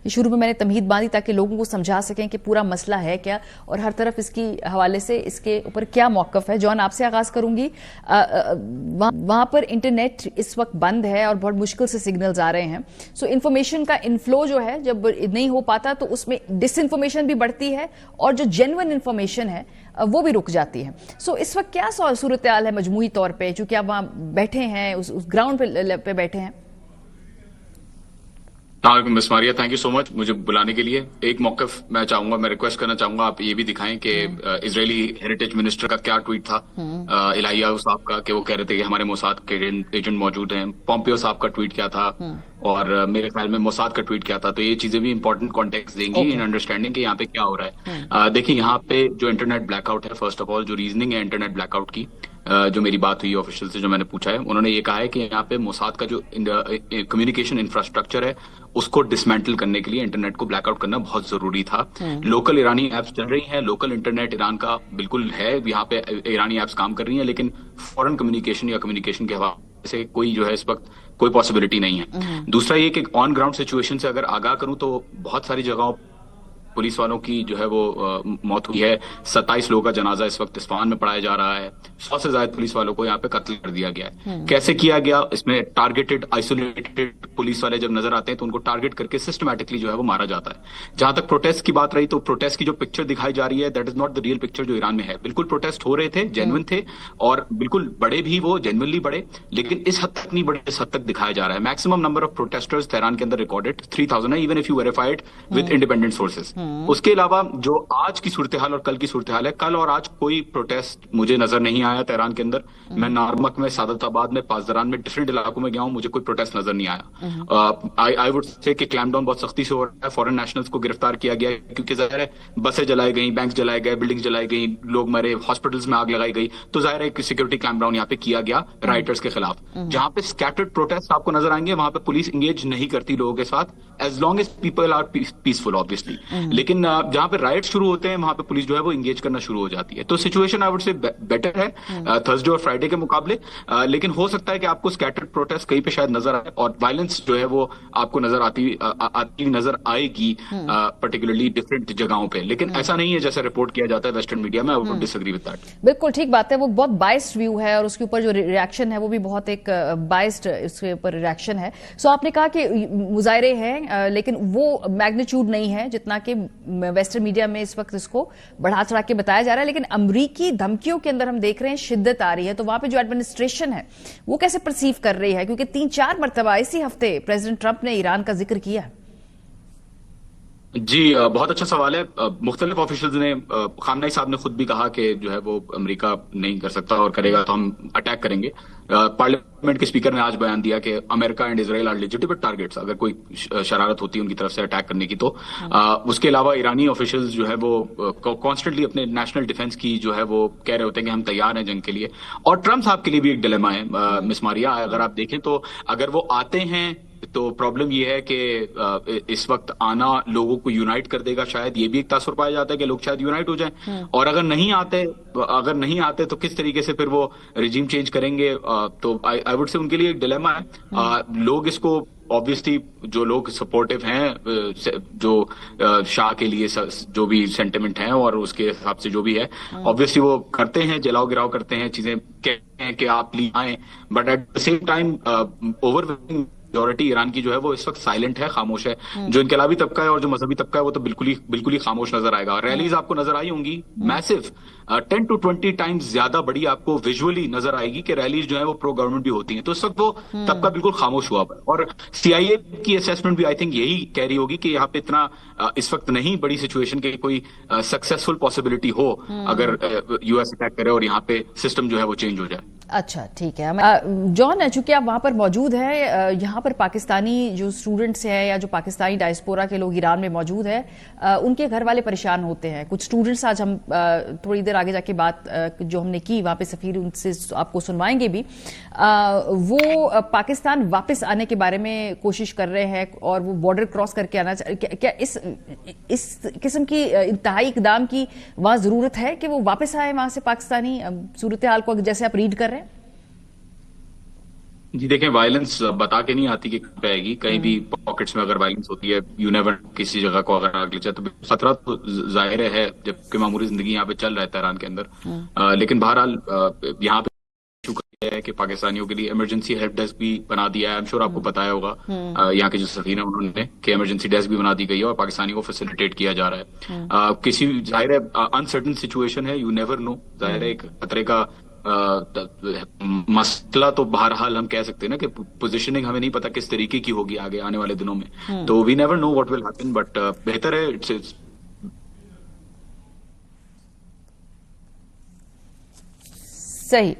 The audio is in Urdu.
شروع میں نے تمہید باندھی تاکہ لوگوں کو سمجھا سکیں کہ پورا مسئلہ ہے کیا اور ہر طرف اس کی حوالے سے اس کے اوپر کیا موقف ہے. جان آپ سے آغاز کروں گی. وہاں پر انٹرنیٹ اس وقت بند ہے اور بہت مشکل سے سگنلز آ رہے ہیں. سو انفارمیشن کا انفلو جو ہے جب نہیں ہو پاتا تو اس میں ڈس انفارمیشن بھی بڑھتی ہے اور جو جینوئن انفارمیشن ہے وہ بھی رک جاتی ہے. سو اس وقت کیا صورتحال ہے مجموعی طور پہ, چونکہ آپ وہاں بیٹھے ہیں, اس گراؤنڈ پہ بیٹھے ہیں؟ مس ماریہ, تھینک یو سو مچ مجھے بلانے کے لیے. ایک موقف میں چاہوں گا, میں ریکویسٹ کرنا چاہوں گا آپ یہ بھی دکھائیں کہ اسرائیلی ہیریٹیج منسٹر کا کیا ٹویٹ تھا الہیہ صاحب کا, کہ وہ کہہ رہے تھے کہ ہمارے موساد کے ایجنٹ موجود ہیں. پومپیو صاحب کا ٹویٹ کیا تھا اور میرے خیال میں موساد کا ٹویٹ کیا تھا. تو یہ چیزیں بھی امپورٹنٹ کانٹیکٹ دیں گی ان انڈرسٹینڈنگ کہ یہاں پہ کیا ہو رہا ہے. دیکھیں یہاں پہ جو انٹرنیٹ بلیک آؤٹ ہے, فرسٹ آف آل جو ریزننگ ہے انٹرنیٹ بلیک آؤٹ کی, جو میری بات ہوئی آفیشل سے, جو میں نے پوچھا ہے, انہوں نے یہ کہا ہے کہ یہاں پہ موساد کا جو کمیونیکیشن انفراسٹرکچر ہے اس کو ڈسمینٹل کرنے کے لیے انٹرنیٹ کو بلیک آؤٹ کرنا بہت ضروری تھا. لوکل ایرانی ایپس چل رہی ہیں, لوکل انٹرنیٹ ایران کا بالکل ہے, یہاں پہ ایرانی ایپس کام کر رہی ہیں, لیکن فورن کمیونیکیشن یا کمیونیکیشن کے حوالے سے کوئی جو ہے اس وقت کوئی پاسبلٹی نہیں ہے. دوسرا یہ کہ آن گراؤنڈ سچویشن سے اگر آگاہ کروں تو بہت ساری جگہوں پولیس والوں کی جو ہے وہ موت ہوئی ہے. 27 لوگوں کا جنازہ اس وقت اصفہان میں پڑھایا جا رہا ہے. 100 سے زائد پولیس والوں کو یہاں پہ قتل کر دیا گیا ہے. کیسے کیا گیا, اس میں ٹارگیٹڈ آئسولیٹڈ پولیس والے جب نظر آتے ہیں تو ان کو ٹارگیٹ کر کے سسٹمیٹکلی جو ہے وہ مارا جاتا ہے. جہاں تک پروٹیسٹ کی بات رہی تو پروٹیسٹ کی جو پکچر دکھائی جا رہی ہے that is not the real picture جو ایران میں ہے. بالکل پروٹیسٹ ہو رہے تھے, جینوئن تھے اور بالکل بڑے بھی, وہ جینوئنلی بڑے, لیکن اس حد تک نہیں بڑے اس حد تک دکھایا جا رہا ہے. Maximum number of protesters Tehran کے اندر ریکارڈڈ 3000 ہے, even if you verified with independent sources. اس کے علاوہ جو آج کی صورتحال اور کل کی صورتحال ہے, کل اور آج کوئی پروٹیسٹ مجھے نظر نہیں آیا تہران کے اندر. میں نارمک میں, سعادت آباد میں, پاسداران میں, ڈفرینٹ علاقوں میں گیا ہوں, مجھے کوئی پروٹیسٹ نظر نہیں آیا. آئی وڈ سے کہ کلیم ڈاؤن بہت سختی سے ہو رہا ہے. فورن نیشنلز کو گرفتار کیا گیا ہے کیونکہ ظاہر ہے بسیں جلائی گئیں, بینکس جلائے گئے, بلڈنگز جلائی گئیں, لوگ مرے, ہاسپٹلز میں آگ لگائی گئی. تو ظاہر ہے کہ سیکورٹی کلیم ڈاؤن یہاں پہ کیا گیا رائٹرز کے خلاف. جہاں پہ اسکیٹرڈ پروٹیسٹ آپ کو نظر آئیں گے وہاں پہ پولیس انگیج نہیں کرتی لوگوں کے ساتھ as long as people are peaceful obviously. لیکن جہاں پہ رائٹ شروع ہوتے ہیں وہاں پہ پولیس جو ہے وہ انگیج کرنا شروع ہو جاتی ہے. تو situation I would say better ہے تھرسڈے اور فرائیڈے کے مقابلے, لیکن ہو سکتا ہے کہ آپ کو اسکیٹرڈ پروٹیسٹ کہیں پہ شاید نظر آئے اور وائلنس جو ہے وہ آپ کو آتی نظر آئے گی پرٹیکولرلی ڈفرینٹ جگہوں پہ. لیکن ایسا نہیں ہے جیسا رپورٹ کیا جاتا ہے ویسٹرن میڈیا میں. I would disagree with that. بالکل ٹھیک بات ہے, وہ بہت بائسڈ ویو ہے اور اس کے اوپر جو ریئیکشن ہے وہ بھی بہت ایک بائسڈ اس کے اوپر ریئیکشن ہے. سو آپ نے کہا کہ مظاہرے ہیں لیکن وہ میگنیچیوڈ نہیں ہے جتنا کہ ویسٹرن میڈیا میں اس وقت اس کو بڑھا چڑھا کے بتایا جا رہا ہے. لیکن امریکی دھمکیوں کے اندر ہم دیکھ رہے ہیں شدت آ رہی ہے, تو وہاں پہ جو ایڈمنسٹریشن ہے وہ کیسے پرسیو کر رہی ہے, کیونکہ 3-4 مرتبہ اسی ہفتے پریزیڈنٹ ٹرمپ نے ایران کا ذکر کیا ہے. جی بہت اچھا سوال ہے. مختلف آفیشلز نے, خامنہ ای صاحب نے خود بھی کہا کہ جو ہے وہ امریکہ نہیں کر سکتا اور کرے گا تو ہم اٹیک کریں گے. پارلیمنٹ کے اسپیکر نے آج بیان دیا کہ America and Israel are legitimate targets, اگر کوئی شرارت ہوتی ہے ان کی طرف سے اٹیک کرنے کی تو. اس کے علاوہ ایرانی آفیشلز جو ہے وہ کانسٹنٹلی اپنے نیشنل ڈیفنس کی جو ہے وہ کہہ رہے ہوتے ہیں کہ ہم تیار ہیں جنگ کے لیے. اور ٹرمپ صاحب کے لیے بھی ایک ڈیلیما ہے مس ماریہ, اگر آپ دیکھیں تو اگر وہ آتے ہیں تو پرابلم یہ ہے کہ اس وقت آنا لوگوں کو یونائٹ کر دے گا, شاید یہ بھی ایک تاثر پایا جاتا ہے کہ لوگ شاید یونائٹ ہو جائیں. اور اگر نہیں آتے تو کس طریقے سے پھر وہ رجیم چینج کریں گے. تو آئی وڈ سے ان کے لیے ایک ڈیلیما ہے. لوگ اس کو obviously جو لوگ سپورٹیو ہیں, جو شاہ کے لیے جو بھی سینٹیمنٹ ہیں اور اس کے حساب سے جو بھی ہے, obviously وہ کرتے ہیں, جلاؤ گراؤ کرتے ہیں, چیزیں کہتے ہیں کہ آپ لی آئیں. But at the same time over majority Iran کی جو ہے وہ اس وقت سائلنٹ ہے, خاموش ہے. جو انقلابی طبقہ ہے اور جو مذہبی طبقہ ہے وہ تو بالکل ہی خاموش نظر آئے گا. ریلیز آپ کو نظر آئی ہوں گی میسو, 10 to 20 ٹائمز زیادہ بڑی آپ کو ویژولی نظر آئے گی کہ ریلیز جو ہے وہ پرو گورنمنٹ بھی ہوتی ہیں. تو اس وقت وہ طبقہ بالکل خاموش ہوا ہے. اور سی آئی اے کی اسیسمنٹ بھی آئی تھنک یہی کہہ رہی ہوگی کہ یہاں پہ اتنا اس وقت نہیں بڑی سچویشن کے کوئی سکسیسفل پاسبلٹی ہو اگر یو ایس اٹیک کرے اور یہاں پہ سسٹم جو ہے وہ چینج ہو جائے. اچھا ٹھیک ہے. جان, چونکہ آپ وہاں پر موجود ہیں, یہاں پر پاکستانی جو اسٹوڈنٹس ہیں یا جو پاکستانی ڈائسپورا کے لوگ ایران میں موجود ہیں, ان کے گھر والے پریشان ہوتے ہیں. کچھ اسٹوڈنٹس, آج ہم تھوڑی دیر آگے جا کے بات جو ہم نے کی وہاں پہ سفیر ان سے آپ کو سنوائیں گے بھی, وہ پاکستان واپس آنے کے بارے میں کوشش کر رہے ہیں اور وہ بارڈر کراس کر کے آنا. کیا اس قسم کی انتہائی اقدام کی وہاں ضرورت ہے کہ وہ واپس آئے وہاں سے پاکستانی صورتحال کو جیسے آپ ریڈ کر رہے ہیں؟ جی دیکھیں، وائلنس بتا کے نہیں آتی کہ کہاں پہ آئے گی. کہیں بھی پاکٹس میں اگر وائلنس ہوتی ہے، یو نیور، کسی جگہ کو اگر آگ لگ جائے تو خطرہ تو ظاہر ہے، جبکہ معمولی زندگی یہاں پہ چل رہا ہے تہران کے اندر. لیکن بہرحال یہاں پہ ایشو ہے کہ پاکستانیوں کے لیے ایمرجنسی ہیلپ ڈیسک بھی بنا دیا ہے. ایم شور آپ کو پتا ہوگا یہاں کے جو سفیر ہیں انہوں نے کہ ایمرجنسی ڈیسک بھی بنا دی گئی ہے اور پاکستانیوں کو فیسیلیٹیٹ کیا جا رہا ہے. کسی ظاہر ہے انسرٹن سچویشن ہے، یو نیور نو. ظاہر ہے ایک خطرے کا مسئلہ تو بہرحال ہم کہہ سکتے ہیں نا کہ پوزیشننگ ہمیں نہیں پتا کس طریقے کی ہوگی آگے آنے والے دنوں میں. تو we never know what will happen, but بہتر ہے. صحیح.